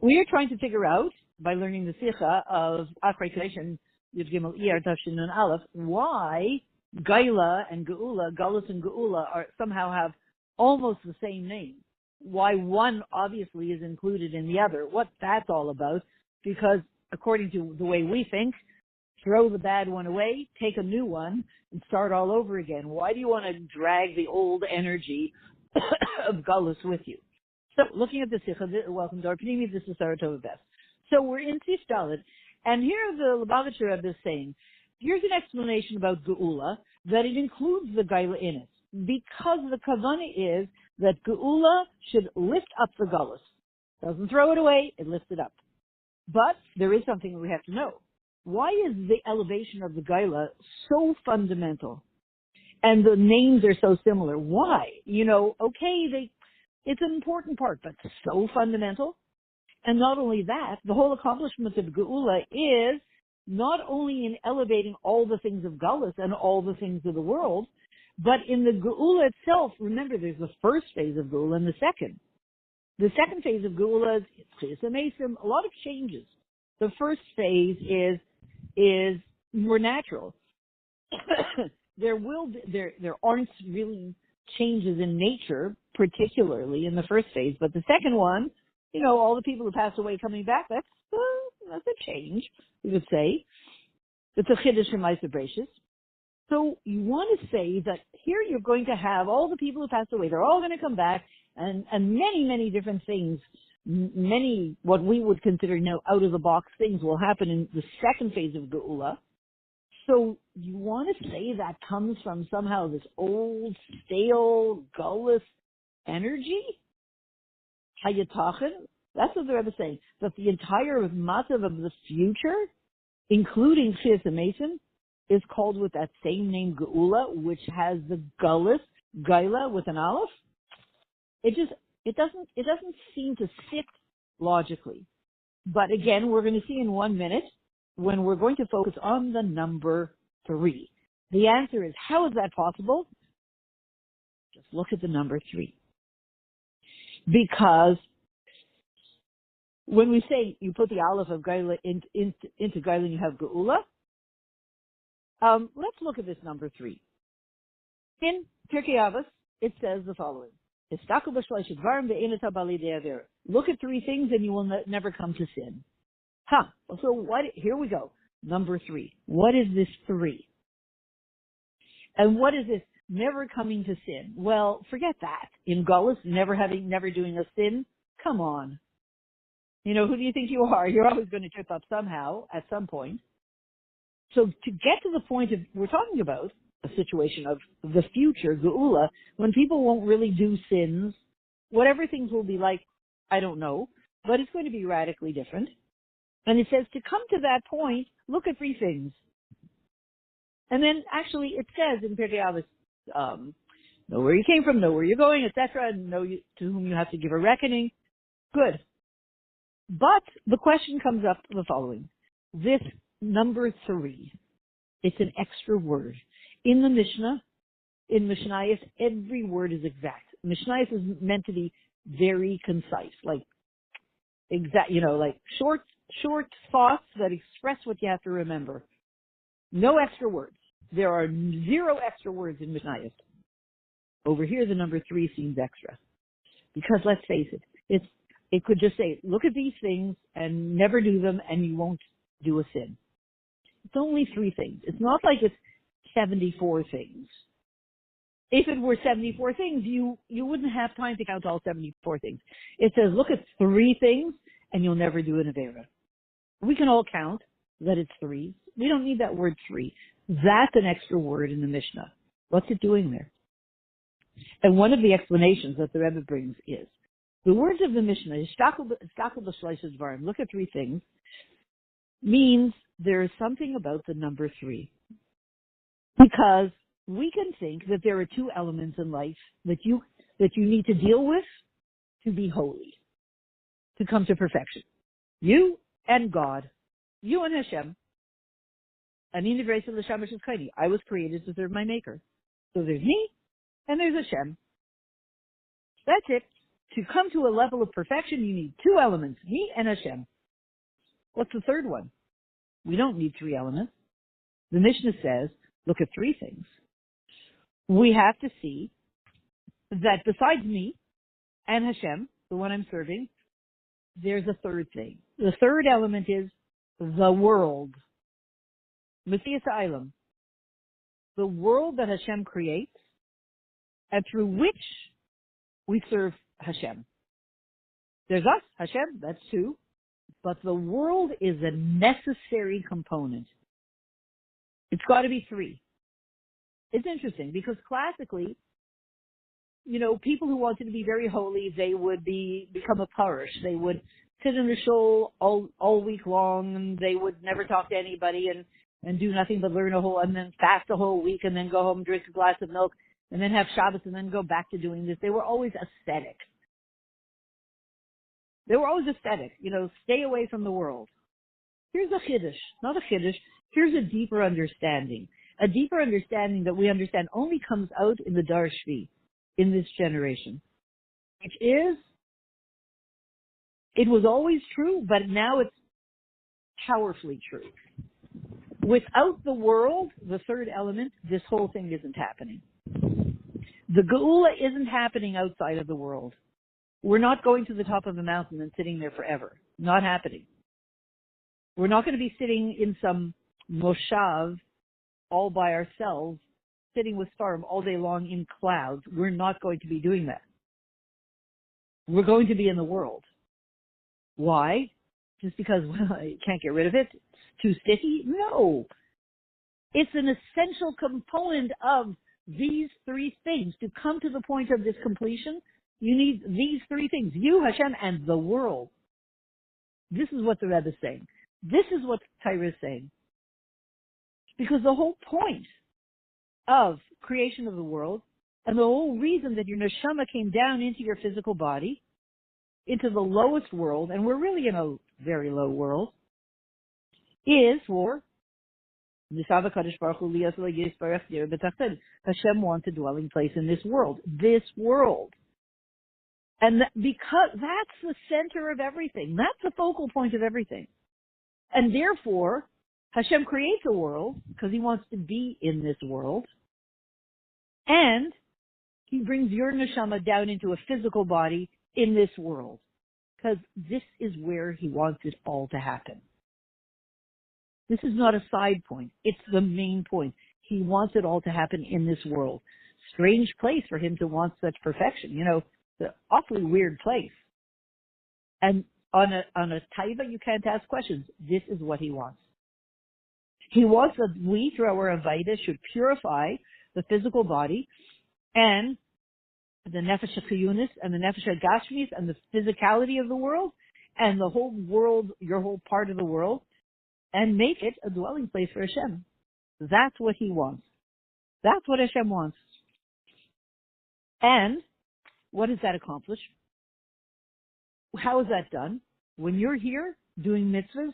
We are trying to figure out, by learning the Sikha of AchreiKedoshim, Yud Gimel Iyar Tafshin Nun Aleph, why Gaila and Geula, Galus and Geula, somehow have almost the same name. Why one obviously is included in the other. What that's all about, because according to the way we think, throw the bad one away, take a new one, and start all over again. Why do you want to drag the old energy of Galus with you? So, looking at the Sikha, welcome to our Pnimi, this is Saratova Beth. So we're in Sif Dalet, and here the Lubavitcher Rebbe is saying, here's an explanation about Geula, that it includes the Gaila in it, because the Kavanah is that Geula should lift up the Galus. Doesn't throw it away, it lifts it up. But there is something we have to know. Why is the elevation of the Gaila so fundamental? And the names are so similar. Why? It's an important part, but so fundamental. And not only that, the whole accomplishment of Geula is not only in elevating all the things of Galus and all the things of the world, but in the Geula itself. Remember, there's the first phase of Geula and the second. The second phase of Geula is a lot of changes. The first phase is more natural. There aren't really changes in nature, particularly in the first phase, but the second one, all the people who passed away coming back, that's a change, we would say. It's a chiddush in Ma'aser Bereishis. So you want to say that here you're going to have all the people who passed away, they're all going to come back, and many, many different things, many what we would consider out-of-the-box things will happen in the second phase of Geula. So you want to say that comes from somehow this old, stale, gullus energy? Hayatachin? That's what the Rebbe is saying, that the entire massive of the future, including Chias and Mason, is called with that same name Geula, which has the gullus, Gaila with an aleph. It doesn't seem to fit logically. But again, we're going to see in 1 minute when we're going to focus on the number 3. The answer is, how is that possible? Just look at the number 3. Because when we say you put the aleph of Gaila into Gaila and you have Geula, let's look at this number 3. In Pirkei Avos, it says the following. Look at 3 things and you will never come to sin. So here we go. Number 3. What is this 3? And what is this never coming to sin? Well, forget that. In Gullus, never doing a sin? Come on. Who do you think you are? You're always going to trip up somehow, at some point. So to get to the point of, we're talking about a situation of the future, Geula, when people won't really do sins, whatever things will be like, I don't know, but it's going to be radically different. And it says to come to that point, look at 3 things. And then actually it says in Pirkei Avos, know where you came from, know where you're going, etc., and know to whom you have to give a reckoning. Good. But the question comes up the following. This number 3, it's an extra word. In the Mishnah, in Mishnayos, every word is exact. Mishnayos is meant to be very concise, like exact, like short thoughts that express what you have to remember. No extra words. There are 0 extra words in Mishnayos. Over here, the number 3 seems extra. Because let's face it, it could just say, look at these things and never do them and you won't do a sin. It's only 3 things. It's not like it's 74 things. If it were 74 things, you wouldn't have time to count all 74 things. It says, look at 3 things and you'll never do an Avera. We can all count that it's 3. We don't need that word 3. That's an extra word in the Mishnah. What's it doing there? And one of the explanations that the Rebbe brings is, the words of the Mishnah, look at 3 things, means there is something about the number 3. Because we can think that there are 2 elements in life that you need to deal with to be holy, to come to perfection. You and God. You and Hashem. I was created to serve my Maker. So there's me and there's Hashem. That's it. to come to a level of perfection, you need two elements, me and Hashem. What's the third one? We don't need three elements. The Mishnah says, look at three things. We have to see that besides me and Hashem, the one I'm serving, there's a third thing. The third element is the world. Messias Ha'olam. The world that Hashem creates and through which we serve Hashem. There's us, Hashem, that's two. But the world is a necessary component. It's got to be three. It's interesting because classically, people who wanted to be very holy, they would become a parish. They would sit in the shul all week long, and they would never talk to anybody and do nothing but learn and then fast a whole week, and then go home, drink a glass of milk, and then have Shabbos, and then go back to doing this. They were always ascetic. Stay away from the world. Here's a chiddush, not a chiddush. Here's a deeper understanding. A deeper understanding that we understand only comes out in the Dar Shvi, in this generation, which is, it was always true, but now it's powerfully true. Without the world, the third element, this whole thing isn't happening. The Geula isn't happening outside of the world. We're not going to the top of the mountain and sitting there forever. Not happening. We're not going to be sitting in some moshav all by ourselves, sitting with Starim all day long in clouds. We're not going to be doing that. We're going to be in the world. Why? Just because, you can't get rid of it? It's too sticky? No. It's an essential component of these three things. To come to the point of this completion, you need these three things. You, Hashem, and the world. This is what the Rebbe is saying. This is what Torah is saying. Because the whole point of creation of the world, and the whole reason that your neshama came down into your physical body, into the lowest world, and we're really in a very low world, is for Hashem wants a dwelling place in this world. This world. And because that's the center of everything. That's the focal point of everything. And therefore, Hashem creates a world because he wants to be in this world. And he brings your neshama down into a physical body in this world. Because this is where he wants it all to happen. This is not a side point. It's the main point. He wants it all to happen in this world. Strange place for him to want such perfection. It's an awfully weird place. And on a taiva, you can't ask questions. This is what he wants. He wants that we, through our avaida, should purify the physical body and the nefesh chiyunis and the nefesh gashmis and the physicality of the world and the whole world, your whole part of the world, and make it a dwelling place for Hashem. That's what he wants. That's what Hashem wants. And what does that accomplish? How is that done? When you're here doing mitzvahs,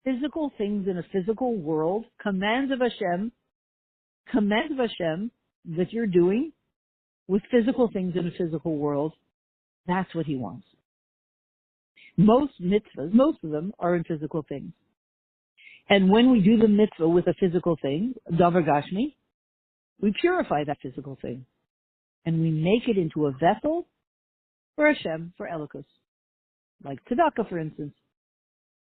physical things in a physical world, commands of Hashem that you're doing with physical things in a physical world, that's what he wants. Most mitzvahs, most of them are in physical things. And when we do the mitzvah with a physical thing, davar gashmi, we purify that physical thing. And we make it into a vessel for Hashem, for Elokus. Like tzedakah, for instance.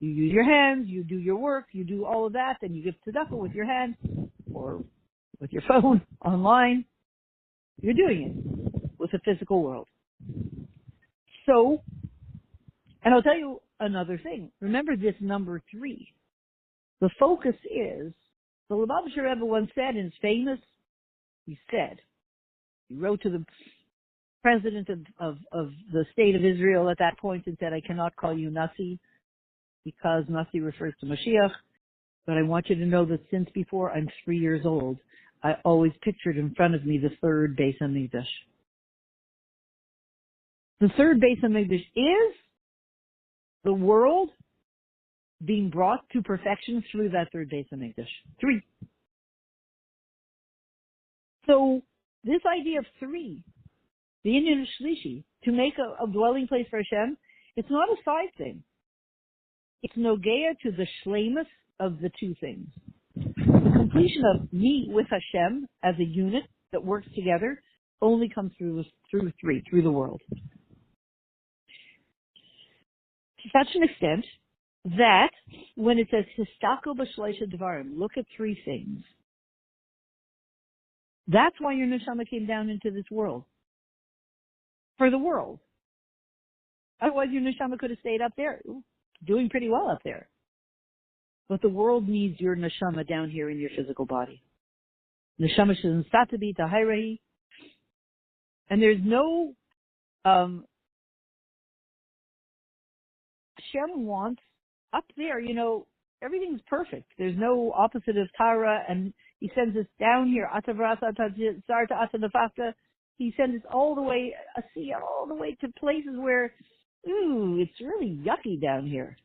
You use your hands, you do your work, you do all of that, and you give tzedakah with your hands or with your phone, online. You're doing it with the physical world. So, and I'll tell you another thing. Remember this number 3. The focus is, the Lubavitcher Rebbe once said, and it's famous, he wrote to the president of the state of Israel at that point and said, I cannot call you Nasi because Nasi refers to Mashiach, but I want you to know that since before I'm 3 years old, I always pictured in front of me the third Beis HaMikdash. The third Beis HaMikdash is the world being brought to perfection through that third Beis HaMikdash. 3. So this idea of 3 the Inyan Shlishi, to make a dwelling place for Hashem, it's not a side thing. It's nogea to the shlemus of the two things. The completion of me with Hashem as a unit that works together only comes through the world. To such an extent that when it says histako b'shleisha dvarim, look at three things. That's why your neshama came down into this world. For the world. Otherwise your neshama could have stayed up there, doing pretty well up there. But the world needs your neshama down here in your physical body. Neshama shensatabi tahirahi. And there's no Hashem wants up there, everything's perfect. There's no opposite of Tara, and he sends us down here. He sends us all the way, all the way to places where, it's really yucky down here.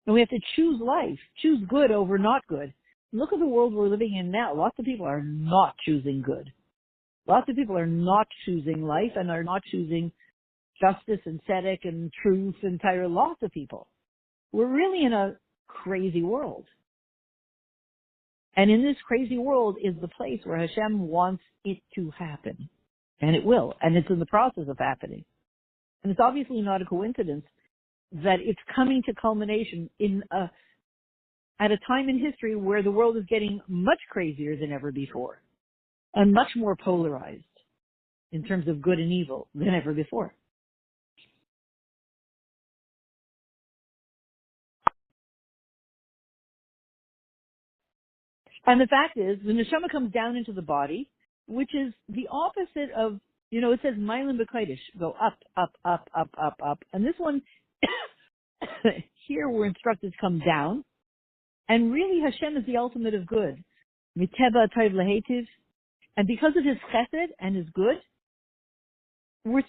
And we have to choose life, choose good over not good. Look at the world we're living in now. Lots of people are not choosing good. Lots of people are not choosing life and are not choosing justice and tzedek and truth and Torah. Lots of people. We're really in a crazy world. And in this crazy world is the place where Hashem wants it to happen. And it will. And it's in the process of happening. And it's obviously not a coincidence that it's coming to culmination at a time in history where the world is getting much crazier than ever before. And much more polarized in terms of good and evil than ever before. And the fact is, the neshama comes down into the body, which is the opposite of, it says, Mailim B'Kodesh, go up, up, up, up, up, up. And this one, here we're instructed to come down. And really, Hashem is the ultimate of good. Miteba Tov Lehetiv. And because of his chesed and his good,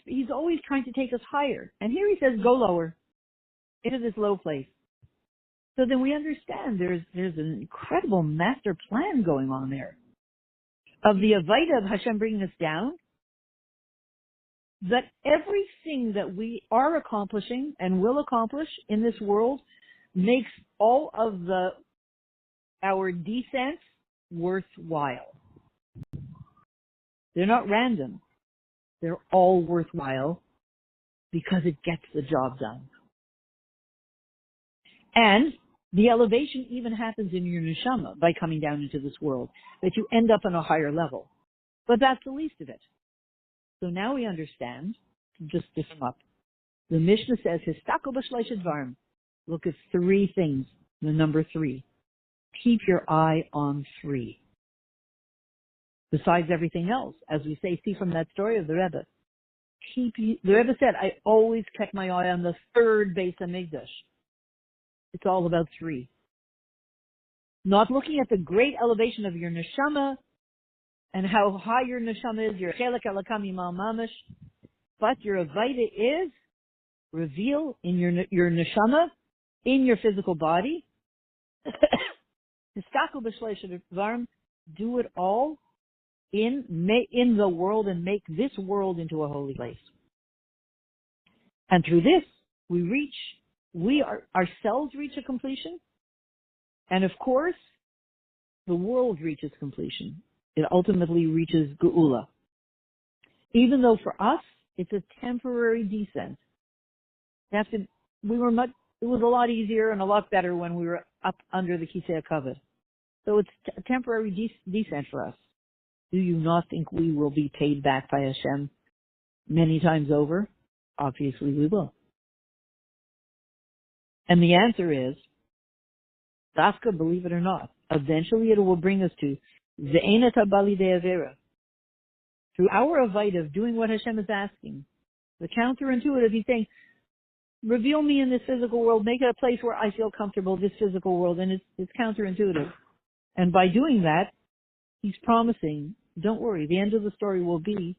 he's always trying to take us higher. And here he says, go lower, into this low place. So then we understand there's an incredible master plan going on there of the Avaida of Hashem bringing us down, that everything that we are accomplishing and will accomplish in this world makes all of our descents worthwhile. They're not random. They're all worthwhile because it gets the job done. And the elevation even happens in your neshama by coming down into this world, that you end up on a higher level. But that's the least of it. So now we understand, just to sum up, the Mishnah says, Histako b'shleisha dvarim. Look at three things, the number 3. Keep your eye on 3. Besides everything else, as we see from that story of the Rebbe. The Rebbe said, I always kept my eye on the 3rd Beis HaMikdash. It's all about 3. Not looking at the great elevation of your neshama and how high your neshama is, your chelek elakam yimal mamash, but your avaida is reveal in your neshama, in your physical body. Histaku b'shleisha dvarim, do it all in the world and make this world into a holy place. And through this, we ourselves reach a completion. And of course, the world reaches completion. It ultimately reaches Geula. Even though for us, it's a temporary descent. It was a lot easier and a lot better when we were up under the Kisei HaKavod. So it's a temporary descent for us. Do you not think we will be paid back by Hashem many times over? Obviously we will. And the answer is, Dafka, believe it or not, eventually it will bring us to Ze'ena Tabali De'avera. Through our avoid of doing what Hashem is asking, the counterintuitive, he's saying, reveal me in this physical world, make it a place where I feel comfortable, this physical world, and it's counterintuitive. And by doing that, he's promising, don't worry, the end of the story will be,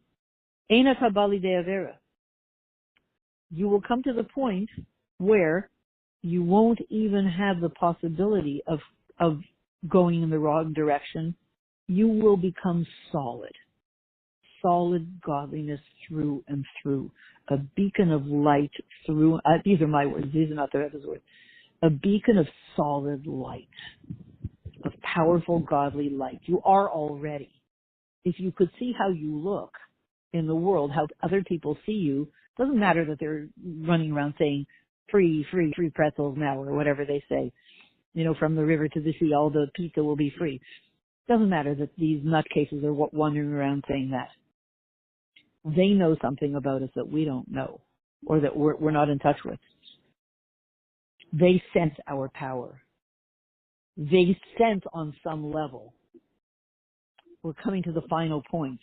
Eina Tabali De'avera. You will come to the point where you won't even have the possibility of going in the wrong direction. You will become solid. solid godliness through and through, a beacon of light through, these are my words, these are not the Rebbe's words, a beacon of solid light, of powerful godly light. You are already. If you could see how you look in the world, how other people see you, doesn't matter that they're running around saying free pretzels now or whatever they say. From the river to the sea, all the pizza will be free. Doesn't matter that these nutcases are wandering around saying that. They know something about us that we don't know or that we're not in touch with. They sense our power. They sense on some level we're coming to the final point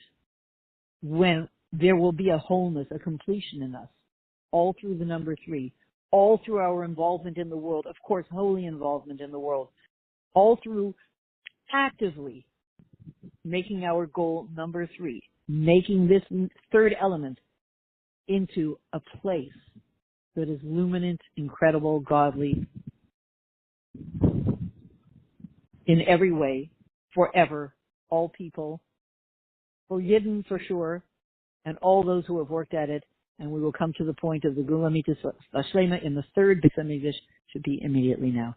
when there will be a wholeness, a completion in us, all through the number 3, all through our involvement in the world, of course, holy involvement in the world, all through actively making our goal number 3, making this third element into a place that is luminant, incredible, godly, in every way, forever, all people, forgiven for sure, and all those who have worked at it, and we will come to the point of the Gula Mitzvah Shlema in the third Beit HaMikdash, should be immediately now.